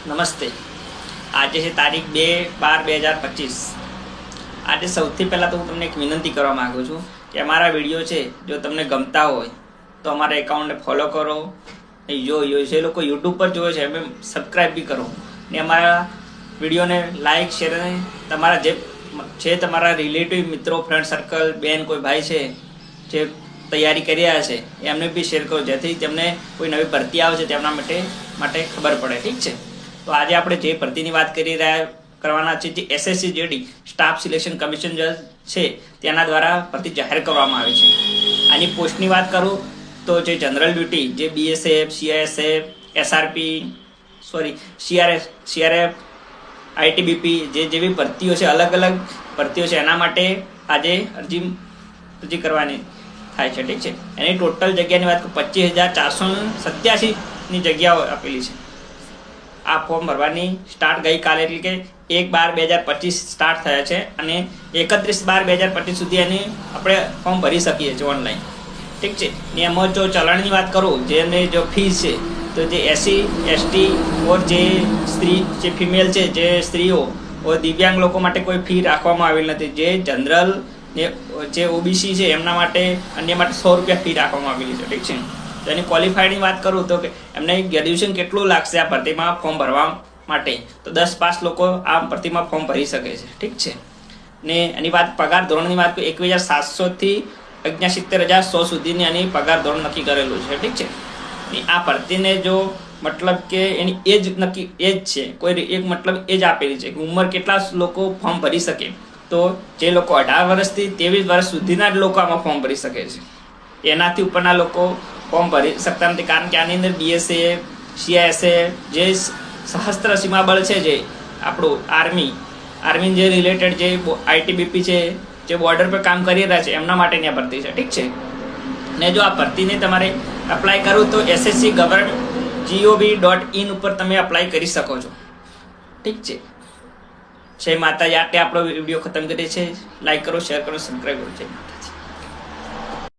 નમસ્તે. આજે છે તારીખ 2/12/2025. આજે સૌથી પહેલાં તો હું તમને એક વિનંતી કરવા માગું છું કે અમારા વિડીયો છે જો તમને ગમતા હોય તો અમારા એકાઉન્ટને ફોલો કરો. જે લોકો યુટ્યુબ પર જોવે છે એમ સબસ્ક્રાઈબ બી કરો ને અમારા વિડીયોને લાઇક શેર અને તમારા જે છે તમારા રિલેટિવ મિત્રો ફ્રેન્ડ સર્કલ બેન કોઈ ભાઈ છે જે તૈયારી કરી રહ્યા છે એમને બી શેર કરો, જેથી તેમને કોઈ નવી ભરતી આવે છે તેમના માટે ખબર પડે. ઠીક છે, તો આજે આપણે જે ભરતીની વાત કરવાના છે, જે SSC JD staff selection commission છે તેના દ્વારા ભરતી જાહેર કરવામાં આવી છે. આની પોસ્ટની વાત કરું તો જે જનરલ ડ્યુટી જે બીએસએફ, સીઆઈએસએફ, સીઆરએફ, આઈટીબીપી જેવી ભરતીઓ છે, અલગ અલગ ભરતીઓ છે, એના માટે આજે અરજી કરવાની થાય છે. ઠીક છે, એની ટોટલ જગ્યાની વાત કરું 25,487ની જગ્યાઓ આપેલી છે. આ ફોર્મ ભરવાની સ્ટાર્ટ ગઈકાલે એટલે કે 1/12/2025 સ્ટાર્ટ થયા છે અને 31/12/2025 સુધી એની આપણે ફોર્મ ભરી શકીએ છીએ ઓનલાઈન. ઠીક છે, ને એમાં જો ચલણની વાત કરું, જેને જો ફીસ છે તો જે એસસી એસટી ઓર જે ફિમેલ છે, જે સ્ત્રીઓ ઓર દિવ્યાંગ લોકો માટે કોઈ ફી રાખવામાં આવેલ નથી. જે જનરલ ને જે ઓબીસી છે એમના માટે અન્ય માટે 100 રૂપિયા ફી રાખવામાં આવેલી છે. ઠીક છે, તો એની ક્વોલિફાઈડની વાત કરું તો એમને ગ્રેજ્યુએશન કેટલું લાગશે આ ભરતીમાં ફોર્મ ભરવા માટે, તો 10 પાસ લોકો આ ભરતીમાં ફોર્મ ભરી શકે છે. ઠીક છે, ને એની વાત પગાર ધોરણની વાત કરું 21,700 થી 69,100 સુધીની એની પગાર ધોરણ નક્કી કરેલું છે. ઠીક છે, આ ભરતીને જો મતલબ કે એની એજ છે, કોઈ એક મતલબ એજ આપેલી છે કે ઉંમર કેટલા લોકો ફોર્મ ભરી શકે, તો જે લોકો 18 વર્ષથી 23 વર્ષ સુધીના જ લોકો આમાં ફોર્મ ભરી શકે છે. એનાથી ઉપરના લોકો ફોર્મ ભરી શકતા નથી, કારણ કે આની અંદર બીએસએફ, સીઆઈએસએફ, જે સશસ્ત્ર સીમા બળ છે, જે આપણું આર્મી જે રિલેટેડ જે આઈટીબીપી છે, જે બોર્ડર પર કામ કરી રહ્યા છે એમના માટેની આ ભરતી છે. ઠીક છે, ને જો આ ભરતીને તમારે અપ્લાય કરવું તો ssc.gov.in ઉપર તમે અપ્લાય કરી શકો છો. ઠીક છે, જય માતાજી. આટલે આપણો વિડીયો ખતમ કરીએ છીએ. લાઈક કરો, શેર કરો, સબસ્ક્રાઈબ કરો. જય માતા.